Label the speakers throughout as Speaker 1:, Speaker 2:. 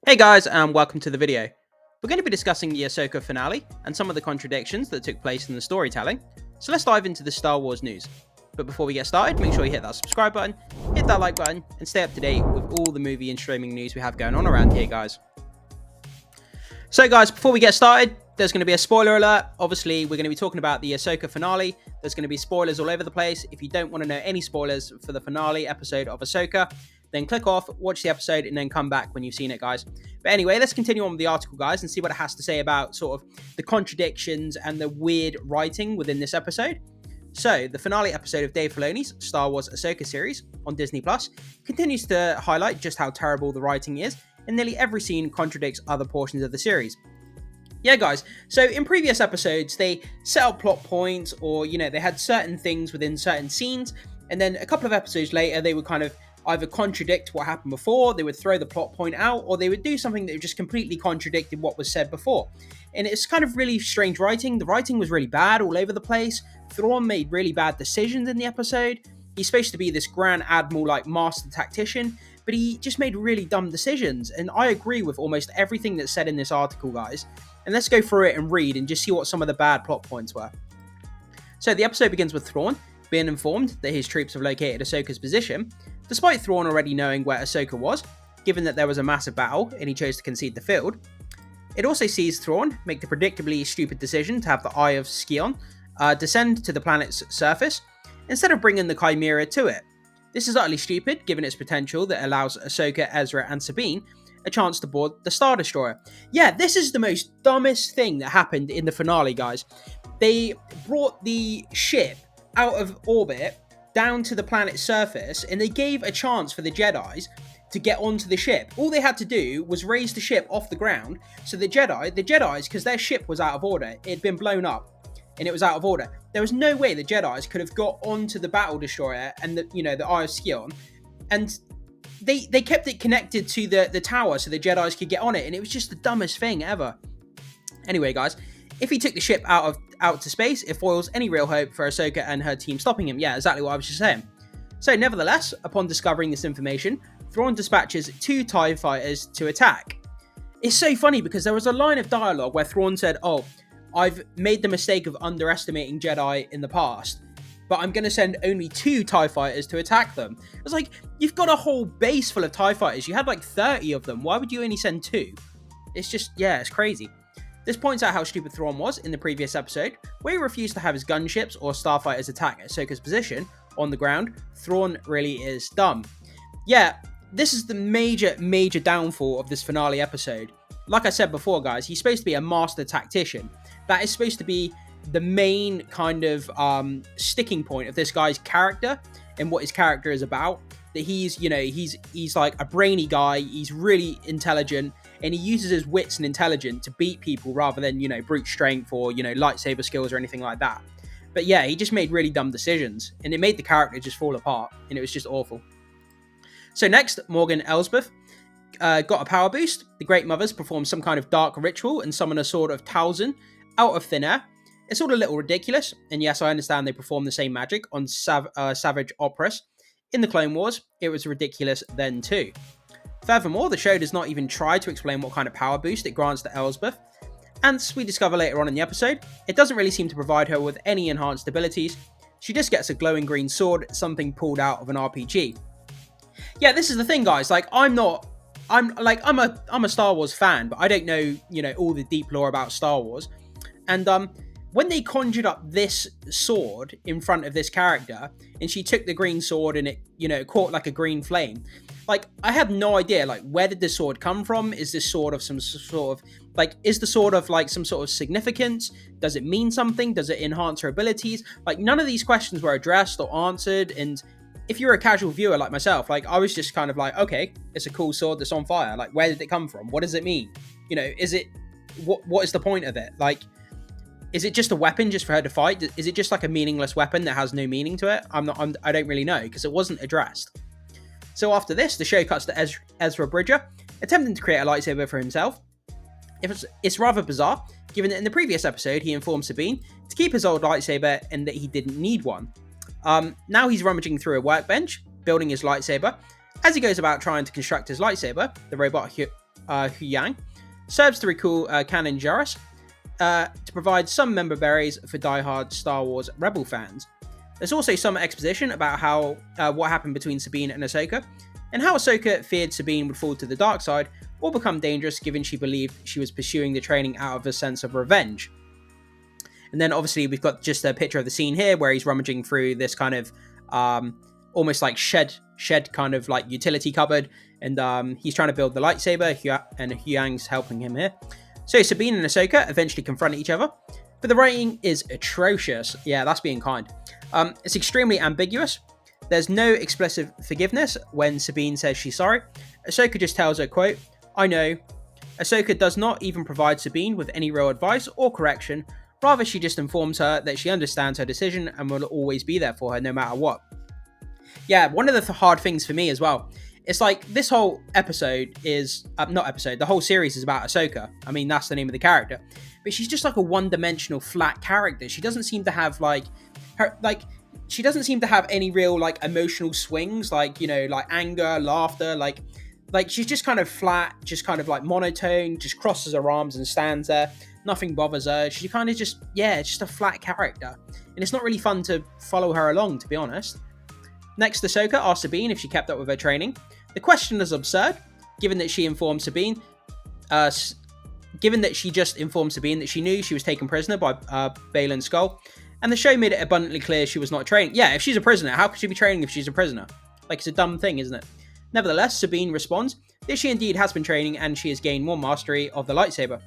Speaker 1: Hey guys, and welcome to the video. We're going to be discussing the Ahsoka finale and some of the contradictions that took place in the storytelling, so let's dive into the Star Wars news. But before we get started, make sure you hit that subscribe button, hit that like button, and stay up to date with all the movie and streaming news we have going on around here, guys. So guys, before we get started, there's going to be a spoiler alert. Obviously, we're going to be talking about the Ahsoka finale. There's going to be spoilers all over the place. If you don't want to know any spoilers for the finale episode of Ahsoka, then click off, watch the episode, and then come back when you've seen it, guys. But anyway, let's continue on with the article, guys, and see what it has to say about sort of the contradictions and the weird writing within this episode. So, the finale episode of Dave Filoni's Star Wars Ahsoka series on Disney Plus continues to highlight just how terrible the writing is, and nearly every scene contradicts other portions of the series. Yeah, guys, so in previous episodes, they set up plot points, or, they had certain things within certain scenes, and then a couple of episodes later, they would kind of either contradict what happened before, they would throw the plot point out, or they would do something that just completely contradicted what was said before. And it's kind of really strange writing. The writing was really bad all over the place. Thrawn made really bad decisions in the episode. He's supposed to be this Grand Admiral, master tactician, but he just made really dumb decisions. And I agree with almost everything that's said in this article, guys. And let's go through it and read and just see what some of the bad plot points were. So the episode begins with Thrawn being informed that his troops have located Ahsoka's position, despite Thrawn already knowing where Ahsoka was, given that there was a massive battle and he chose to concede the field. It also sees Thrawn make the predictably stupid decision to have the Eye of Skion descend to the planet's surface, instead of bringing the Chimera to it. This is utterly stupid, given its potential that allows Ahsoka, Ezra, and Sabine a chance to board the Star Destroyer. Yeah, this is the most dumbest thing that happened in the finale, guys. They brought the ship out of orbit down to the planet's surface, and they gave a chance for the Jedis to get onto the ship. All they had to do was raise the ship off the ground, so the Jedis, because their ship was out of order, it had been blown up, and it was out of order. There was no way the Jedis could have got onto the battle destroyer and the Eye of Skion, and they kept it connected to the tower so the Jedis could get on it, and it was just the dumbest thing ever. Anyway, guys, if he took the ship out to space, it foils any real hope for Ahsoka and her team stopping him. Yeah, exactly what I was just saying. So, nevertheless, upon discovering this information, Thrawn dispatches 2 TIE fighters to attack. It's so funny because there was a line of dialogue where Thrawn said, I've made the mistake of underestimating Jedi in the past, but I'm going to send only 2 TIE fighters to attack them. I was like, you've got a whole base full of TIE fighters. You had 30 of them. Why would you only send 2? It's just, it's crazy. This points out how stupid Thrawn was in the previous episode, where he refused to have his gunships or starfighters attack Ahsoka's position on the ground. Thrawn really is dumb. Yeah, this is the major downfall of this finale episode. Like I said before, guys, he's supposed to be a master tactician. That is supposed to be the main kind of sticking point of this guy's character and what his character is about. That he's like a brainy guy, he's really intelligent, and he uses his wits and intelligence to beat people rather than, brute strength or, lightsaber skills or anything like that. But yeah, he just made really dumb decisions, and it made the character just fall apart, and it was just awful. So next, Morgan Elsbeth got a power boost. The Great Mothers performed some kind of dark ritual and summon a sword of Talzin out of thin air. It's all a little ridiculous, and yes, I understand they performed the same magic on Savage Operas. In the Clone Wars, it was ridiculous then too. Furthermore, the show does not even try to explain what kind of power boost it grants to Elsbeth, and as we discover later on in the episode, it doesn't really seem to provide her with any enhanced abilities. She just gets a glowing green sword, something pulled out of an RPG. Yeah, this is the thing, guys. I'm a Star Wars fan, but I don't know, all the deep lore about Star Wars. And when they conjured up this sword in front of this character, and she took the green sword and it, caught like a green flame. I have no idea, where did this sword come from? Is this sword of some sort of, is the sword of, some sort of significance? Does it mean something? Does it enhance her abilities? None of these questions were addressed or answered, and if you're a casual viewer like myself, I was just kind of okay, it's a cool sword that's on fire. Where did it come from? What does it mean? Is it, what is the point of it? Is it just a weapon just for her to fight? Is it just a meaningless weapon that has no meaning to it? I don't really know, because it wasn't addressed. So after this, the show cuts to Ezra Bridger, attempting to create a lightsaber for himself. It's rather bizarre, given that in the previous episode, he informed Sabine to keep his old lightsaber and that he didn't need one. Now he's rummaging through a workbench, building his lightsaber. As he goes about trying to construct his lightsaber, the robot Huyang serves to recall Canon Jarrus to provide some member berries for diehard Star Wars Rebel fans. There's also some exposition about how what happened between Sabine and Ahsoka, and how Ahsoka feared Sabine would fall to the dark side or become dangerous given she believed she was pursuing the training out of a sense of revenge. And then obviously we've got just a picture of the scene here where he's rummaging through this kind of almost like shed kind of like utility cupboard, and he's trying to build the lightsaber, and Huyang's helping him here. So Sabine and Ahsoka eventually confront each other, but the writing is atrocious. Yeah, that's being kind. It's extremely ambiguous. There's no explicit forgiveness when Sabine says she's sorry. Ahsoka just tells her, quote, "I know." Ahsoka does not even provide Sabine with any real advice or correction. Rather, she just informs her that she understands her decision and will always be there for her no matter what. Yeah, one of the hard things for me as well. It's like this whole episode is, the whole series is about Ahsoka. I mean, that's the name of the character. But she's just like a one-dimensional flat character. She doesn't seem to have she doesn't seem to have any real like emotional swings, like, you know, like anger, laughter, like she's just kind of flat, just kind of like monotone, just crosses her arms and stands there. Nothing bothers her. She kind of just a flat character. And it's not really fun to follow her along, to be honest. Next, Ahsoka asks Sabine if she kept up with her training. The question is absurd, given that she just informed Sabine that she knew she was taken prisoner by Baylan Skoll, and the show made it abundantly clear she was not training. Yeah, if she's a prisoner, how could she be training if she's a prisoner? Like, it's a dumb thing, isn't it? Nevertheless, Sabine responds that she indeed has been training and she has gained more mastery of the lightsaber.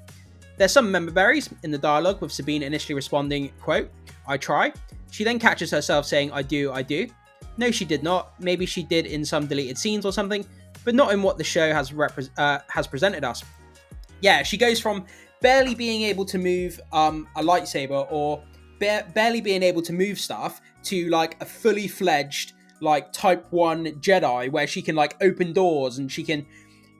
Speaker 1: There's some member berries in the dialogue, with Sabine initially responding, quote, "I try." She then catches herself saying, I do. No, she did not. Maybe she did in some deleted scenes or something, but not in what the show has presented us. Yeah, she goes from barely being able to move a lightsaber or barely being able to move stuff to like a fully fledged like type 1 Jedi where she can like open doors and she can,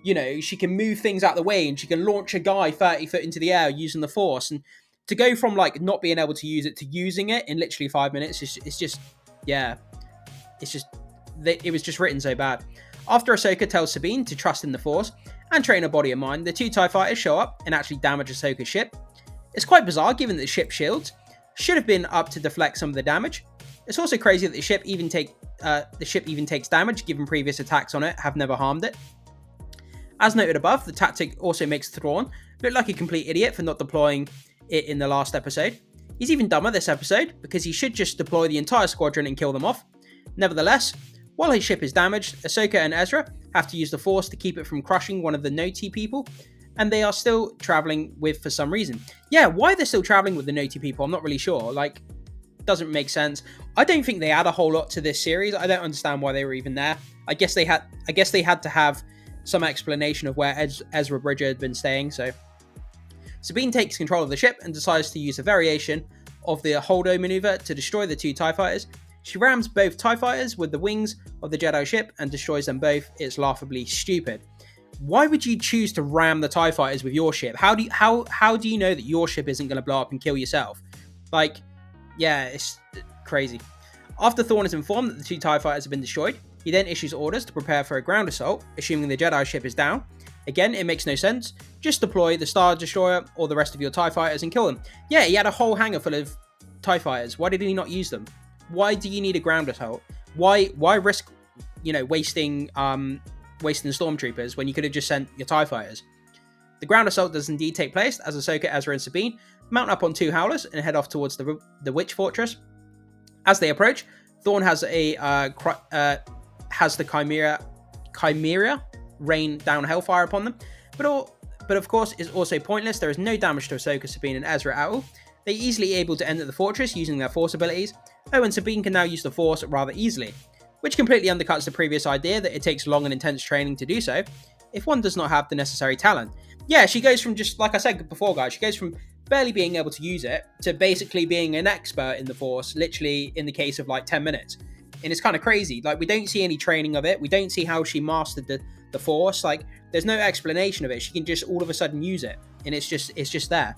Speaker 1: you know, she can move things out of the way and she can launch a guy 30 foot into the air using the Force. And to go from like not being able to use it to using it in literally 5 minutes, it was just written so bad. After Ahsoka tells Sabine to trust in the Force and train her body and mind, the two TIE fighters show up and actually damage Ahsoka's ship. It's quite bizarre given that the ship's shields should have been up to deflect some of the damage. It's also crazy that the ship even takes damage given previous attacks on it have never harmed it. As noted above, the tactic also makes Thrawn look like a complete idiot for not deploying it in the last episode. He's even dumber this episode because he should just deploy the entire squadron and kill them off. Nevertheless, while his ship is damaged, Ahsoka and Ezra have to use the Force to keep it from crushing one of the Noti people, and they are still traveling with for some reason. Yeah, why they're still traveling with the Noti people, I'm not really sure. Like, doesn't make sense. I don't think they add a whole lot to this series. I don't understand why they were even there. I guess they had to have some explanation of where Ezra Bridger had been staying. So Sabine takes control of the ship and decides to use a variation of the Holdo maneuver to destroy the two TIE fighters. She rams both TIE fighters with the wings of the Jedi ship and destroys them both. It's laughably stupid. Why would you choose to ram the TIE fighters with your ship? How do you know that your ship isn't going to blow up and kill yourself? Like, yeah, it's crazy. After Thrawn is informed that the two TIE fighters have been destroyed, he then issues orders to prepare for a ground assault, assuming the Jedi ship is down. Again, it makes no sense. Just deploy the Star Destroyer or the rest of your TIE fighters and kill them. Yeah, he had a whole hangar full of TIE fighters. Why did he not use them? Why do you need a ground assault? Why risk, wasting stormtroopers when you could have just sent your TIE fighters? The ground assault does indeed take place as Ahsoka, Ezra, and Sabine mount up on two howlers and head off towards the Witch Fortress. As they approach, Thrawn has the Chimera rain down hellfire upon them, but of course it's also pointless. There is no damage to Ahsoka, Sabine, and Ezra at all. They're easily able to enter the fortress using their Force abilities. Oh, and Sabine can now use the Force rather easily, which completely undercuts the previous idea that it takes long and intense training to do so, if one does not have the necessary talent. Yeah, she goes from, just like I said before, guys, she goes from barely being able to use it to basically being an expert in the Force, literally in the case of like 10 minutes. And it's kind of crazy. Like, we don't see any training of it. We don't see how she mastered the Force. Like, there's no explanation of it. She can just all of a sudden use it, and it's just there.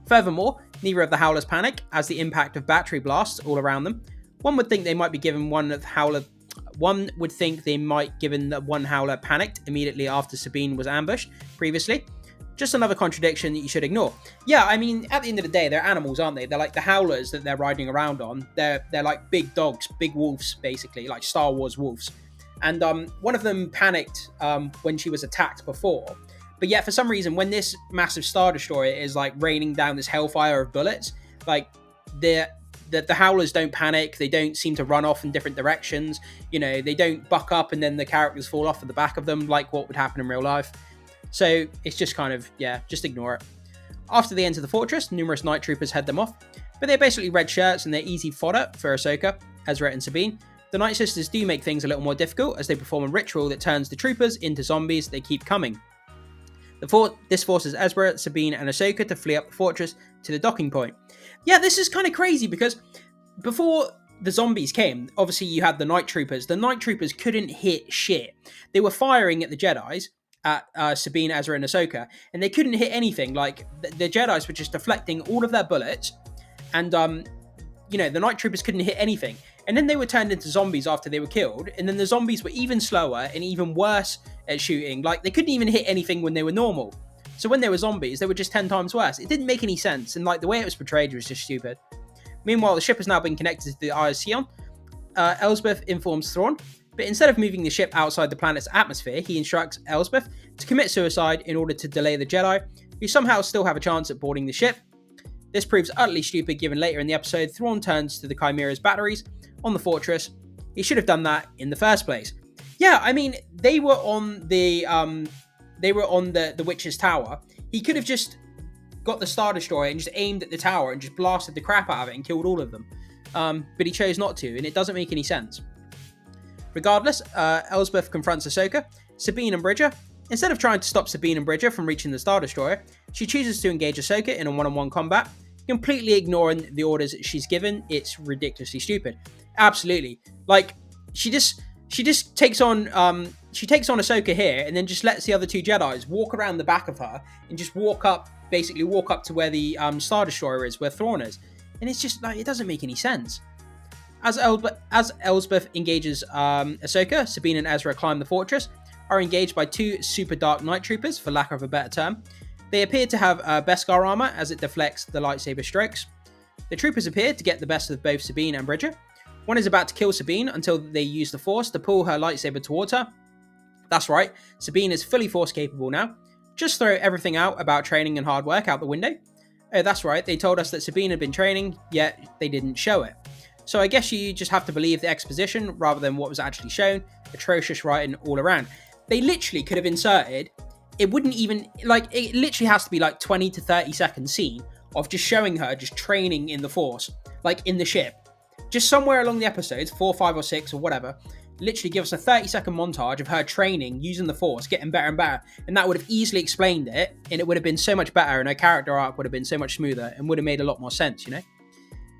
Speaker 1: Furthermore, neither of the Howlers panic as the impact of battery blasts all around them. One would think they might be given one of One would think they might, given that one Howler panicked immediately after Sabine was ambushed previously. Just another contradiction that you should ignore. Yeah, I mean, at the end of the day, they're animals, aren't they? They're like the Howlers that they're riding around on. They're like big dogs, big wolves, basically, like Star Wars wolves. And one of them panicked when she was attacked before. But yet, for some reason, when this massive Star Destroyer is like raining down this hellfire of bullets, like the Howlers don't panic. They don't seem to run off in different directions. You know, they don't buck up and then the characters fall off at the back of them like what would happen in real life. So it's just kind of, yeah, just ignore it. After they enter the fortress, numerous night troopers head them off, but they're basically red shirts and they're easy fodder for Ahsoka, Ezra, and Sabine. The Night Sisters do make things a little more difficult as they perform a ritual that turns the troopers into zombies. They keep coming. This forces Ezra, Sabine, and Ahsoka to flee up the fortress to the docking point. Yeah, this is kind of crazy because before the zombies came, obviously you had the Night Troopers. The Night Troopers couldn't hit shit. They were firing at the Jedis, at Sabine, Ezra, and Ahsoka, and they couldn't hit anything. Like, the Jedis were just deflecting all of their bullets, and, you know, the Night Troopers couldn't hit anything. And then they were turned into zombies after they were killed, and then the zombies were even slower and even worse at shooting. Like, they couldn't even hit anything when they were normal. So when they were zombies, they were just 10 times worse. It didn't make any sense, and, like, the way it was portrayed was just stupid. Meanwhile, the ship has now been connected to the Eye of Sion. Elsbeth informs Thrawn, but instead of moving the ship outside the planet's atmosphere, he instructs Elsbeth to commit suicide in order to delay the Jedi, who somehow still have a chance at boarding the ship. This proves utterly stupid given later in the episode, Thrawn turns to the Chimera's batteries on the fortress. He should have done that in the first place. Yeah, I mean, they were on the Witch's Tower. He could have just got the Star Destroyer and just aimed at the tower and just blasted the crap out of it and killed all of them. But he chose not to, and it doesn't make any sense. Regardless, Elsbeth confronts Ahsoka, Sabine, and Bridger. Instead of trying to stop Sabine and Bridger from reaching the Star Destroyer, she chooses to engage Ahsoka in a one-on-one combat, completely ignoring the orders she's given. It's ridiculously stupid. Absolutely. Like, she just takes on Ahsoka here, and then just lets the other two Jedis walk around the back of her, and just walk up to where the Star Destroyer is, where Thrawn is. And it's just, like, it doesn't make any sense. As Elsbeth engages Ahsoka, Sabine and Ezra climb the fortress, are engaged by two super dark night troopers, for lack of a better term. They appear to have Beskar armor as it deflects the lightsaber strokes. The troopers appear to get the best of both Sabine and Bridger. One is about to kill Sabine until they use the Force to pull her lightsaber towards her. That's right, Sabine is fully Force capable now. Just throw everything out about training and hard work out the window. Oh, that's right, they told us that Sabine had been training, yet they didn't show it. So I guess you just have to believe the exposition rather than what was actually shown. Atrocious writing all around. They literally could have inserted, it wouldn't even, like, it literally has to be like 20 to 30 second scene of just showing her just training in the Force, like in the ship. Just somewhere along the episodes, 4, 5 or 6 or whatever, literally give us a 30-second montage of her training, using the Force, getting better and better, and that would have easily explained it, and it would have been so much better, and her character arc would have been so much smoother, and would have made a lot more sense, you know?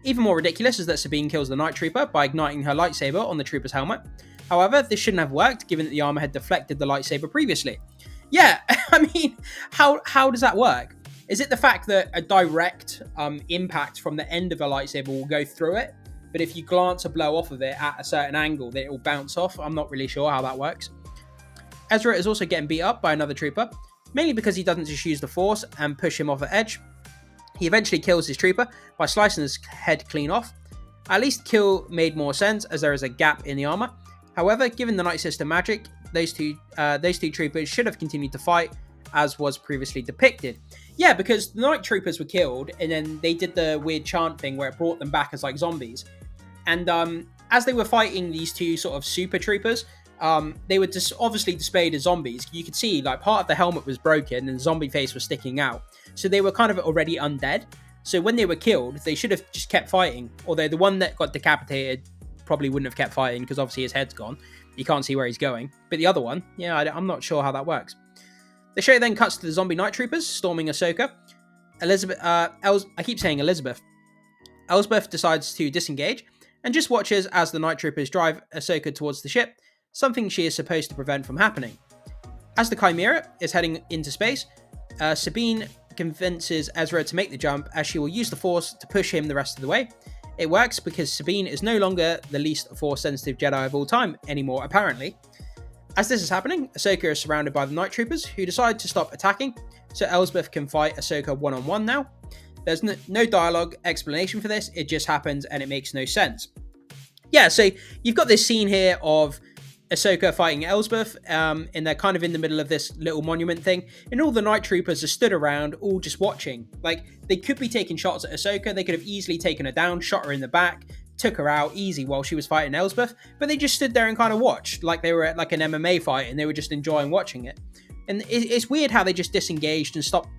Speaker 1: Even more ridiculous is that Sabine kills the Night Trooper by igniting her lightsaber on the Trooper's helmet. However, this shouldn't have worked, given that the armor had deflected the lightsaber previously. Yeah, I mean, how does that work? Is it the fact that a direct impact from the end of a lightsaber will go through it, but if you glance a blow off of it at a certain angle, that it will bounce off? I'm not really sure how that works. Ezra is also getting beat up by another trooper, mainly because he doesn't just use the Force and push him off the edge. He eventually kills his trooper by slicing his head clean off. At least the kill made more sense, as there is a gap in the armor. However, given the Night Sister magic, those two troopers should have continued to fight, as was previously depicted. Yeah, because the Night Troopers were killed, and then they did the weird chant thing where it brought them back as like zombies. And as they were fighting these two sort of super troopers, they were just obviously displayed as zombies. You could see like part of the helmet was broken and the zombie face was sticking out. So they were kind of already undead. So when they were killed, they should have just kept fighting. Although the one that got decapitated probably wouldn't have kept fighting because obviously his head's gone. You can't see where he's going. But the other one, yeah, I'm not sure how that works. The show then cuts to the zombie night troopers storming Ahsoka. I keep saying Elizabeth. Elsbeth decides to disengage and just watches as the night troopers drive Ahsoka towards the ship, something she is supposed to prevent from happening. As the Chimera is heading into space, Sabine convinces Ezra to make the jump, as she will use the Force to push him the rest of the way. It works because Sabine is no longer the least Force-sensitive Jedi of all time anymore, apparently. As this is happening, Ahsoka is surrounded by the Night Troopers, who decide to stop attacking, so Elsbeth can fight Ahsoka one-on-one now. There's no dialogue explanation for this, it just happens and it makes no sense. Yeah, so you've got this scene here of Ahsoka fighting Elsbeth, and they're kind of in the middle of this little monument thing, and all the Night Troopers are stood around, all just watching. Like, they could be taking shots at Ahsoka, they could have easily taken her down, shot her in the back, took her out easy while she was fighting Elsbeth, but they just stood there and kind of watched, like they were at like an MMA fight, and they were just enjoying watching it. And it's weird how they just disengaged and stopped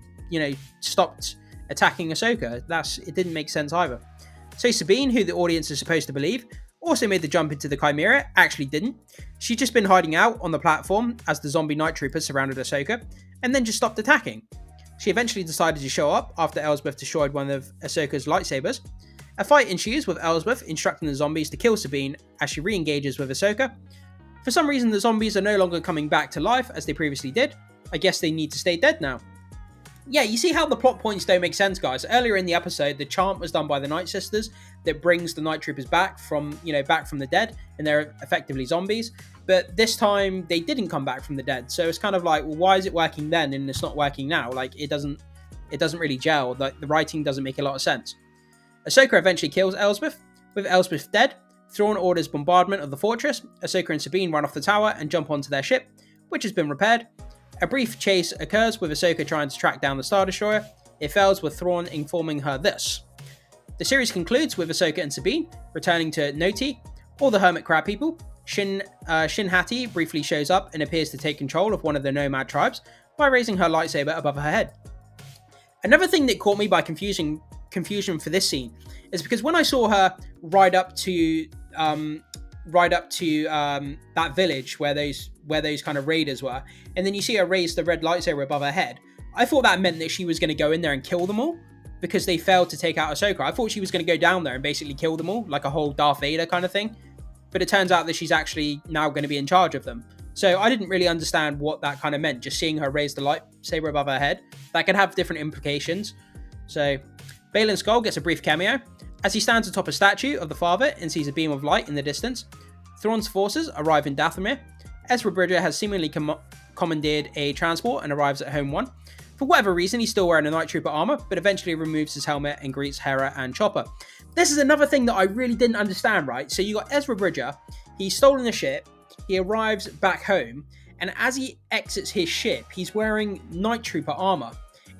Speaker 1: attacking Ahsoka. It didn't make sense either. So Sabine, who the audience is supposed to believe, also made the jump into the Chimera, actually didn't. She'd just been hiding out on the platform as the zombie Night Troopers surrounded Ahsoka, and then just stopped attacking. She eventually decided to show up after Elsbeth destroyed one of Ahsoka's lightsabers. A fight ensues with Elsbeth instructing the zombies to kill Sabine as she re-engages with Ahsoka. For some reason, the zombies are no longer coming back to life as they previously did. I guess they need to stay dead now. Yeah, you see how the plot points don't make sense, guys. Earlier in the episode, the chant was done by the Night Sisters that brings the Night Troopers back from the dead, and they're effectively zombies. But this time, they didn't come back from the dead. So it's kind of like, well, why is it working then and it's not working now? Like, it doesn't really gel. Like, the writing doesn't make a lot of sense. Ahsoka eventually kills Elsbeth. With Elsbeth dead, Thrawn orders bombardment of the fortress. Ahsoka and Sabine run off the tower and jump onto their ship, which has been repaired. A brief chase occurs with Ahsoka trying to track down the Star Destroyer. It fails with Thrawn informing her this. The series concludes with Ahsoka and Sabine returning to Noti, or the Hermit Crab people. Shin Hati briefly shows up and appears to take control of one of the nomad tribes by raising her lightsaber above her head. Another thing that caught me by confusion for this scene is because when I saw her ride up to that village where those kind of raiders were, and then you see her raise the red lightsaber above her head, I thought that meant that she was going to go in there and kill them all because they failed to take out Ahsoka. I thought she was going to go down there and basically kill them all, like a whole Darth Vader kind of thing. But it turns out that she's actually now going to be in charge of them. So I didn't really understand what that kind of meant, just seeing her raise the lightsaber above her head. That could have different implications. So Baylan Skoll gets a brief cameo as he stands atop a statue of the father and sees a beam of light in the distance. Thrawn's forces arrive in Dathomir. Ezra Bridger has seemingly commandeered a transport and arrives at Home 1. For whatever reason, he's still wearing a Night Trooper armor, but eventually removes his helmet and greets Hera and Chopper. This is another thing that I really didn't understand, right? So you got Ezra Bridger, he's stolen the ship, he arrives back home, and as he exits his ship, he's wearing Night Trooper armor,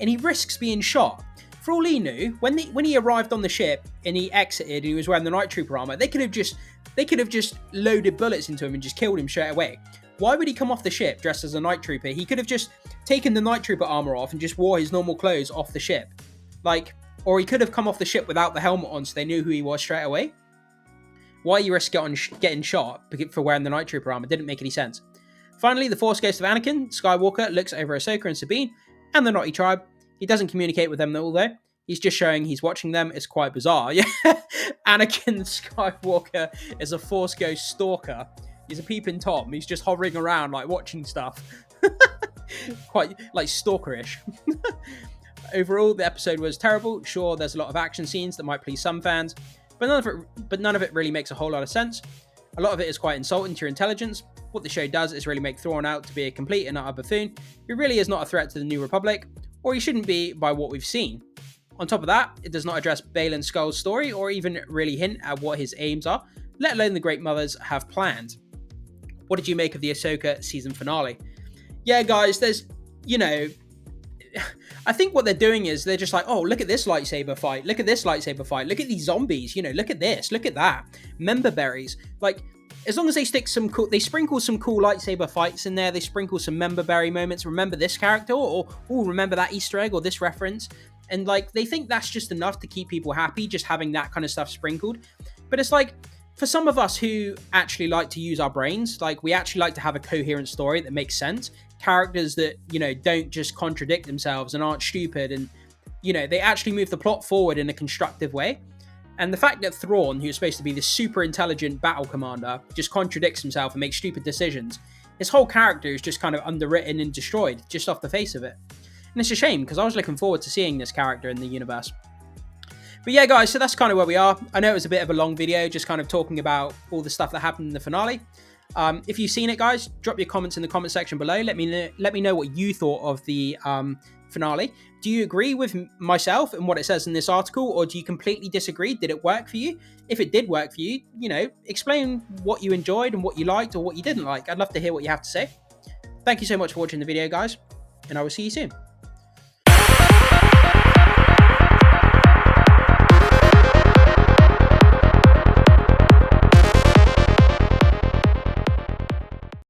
Speaker 1: and he risks being shot. For all he knew, when he arrived on the ship and he exited and he was wearing the Night Trooper armor, they could have just loaded bullets into him and just killed him straight away. Why would he come off the ship dressed as a Night Trooper? He could have just taken the Night Trooper armor off and just wore his normal clothes off the ship. Or he could have come off the ship without the helmet on so they knew who he was straight away. Why you risk getting shot for wearing the Night Trooper armor didn't make any sense. Finally, the Force Ghost of Anakin Skywalker looks over Ahsoka and Sabine and the Naughty Tribe. He doesn't communicate with them though. He's just showing he's watching them. It's quite bizarre. Yeah, Anakin Skywalker is a Force Ghost stalker. He's a peeping Tom. He's just hovering around, like, watching stuff. Quite, like, stalkerish. Overall, the episode was terrible. Sure, there's a lot of action scenes that might please some fans, but none of it really makes a whole lot of sense. A lot of it is quite insulting to your intelligence. What the show does is really make Thrawn out to be a complete and utter buffoon who really is not a threat to the New Republic, or he shouldn't be by what we've seen. On top of that, it does not address Baylan Skoll's story or even really hint at what his aims are, let alone the Great Mothers have planned. What did you make of the Ahsoka season finale? Yeah, guys, there's, I think what they're doing is they're just like, oh, look at this lightsaber fight. Look at this lightsaber fight. Look at these zombies. Look at this. Look at that. Member berries. Like, as long as they they sprinkle some cool lightsaber fights in there. They sprinkle some member berry moments. Remember this character, or remember that Easter egg or this reference. And like, they think that's just enough to keep people happy, just having that kind of stuff sprinkled. But it's like, for some of us who actually like to use our brains, like, we actually like to have a coherent story that makes sense. Characters that, don't just contradict themselves and aren't stupid, and, they actually move the plot forward in a constructive way. And the fact that Thrawn, who's supposed to be this super intelligent battle commander, just contradicts himself and makes stupid decisions, his whole character is just kind of underwritten and destroyed just off the face of it. And it's a shame, because I was looking forward to seeing this character in the universe. But yeah, guys, so that's kind of where we are. I know it was a bit of a long video, just kind of talking about all the stuff that happened in the finale. If you've seen it, guys, drop your comments in the comment section below. Let me know what you thought of the finale. Do you agree with myself and what it says in this article, or do you completely disagree? Did it work for you? If it did work for you, you know, explain what you enjoyed and what you liked or what you didn't like. I'd love to hear what you have to say. Thank you so much for watching the video, guys, and I will see you soon.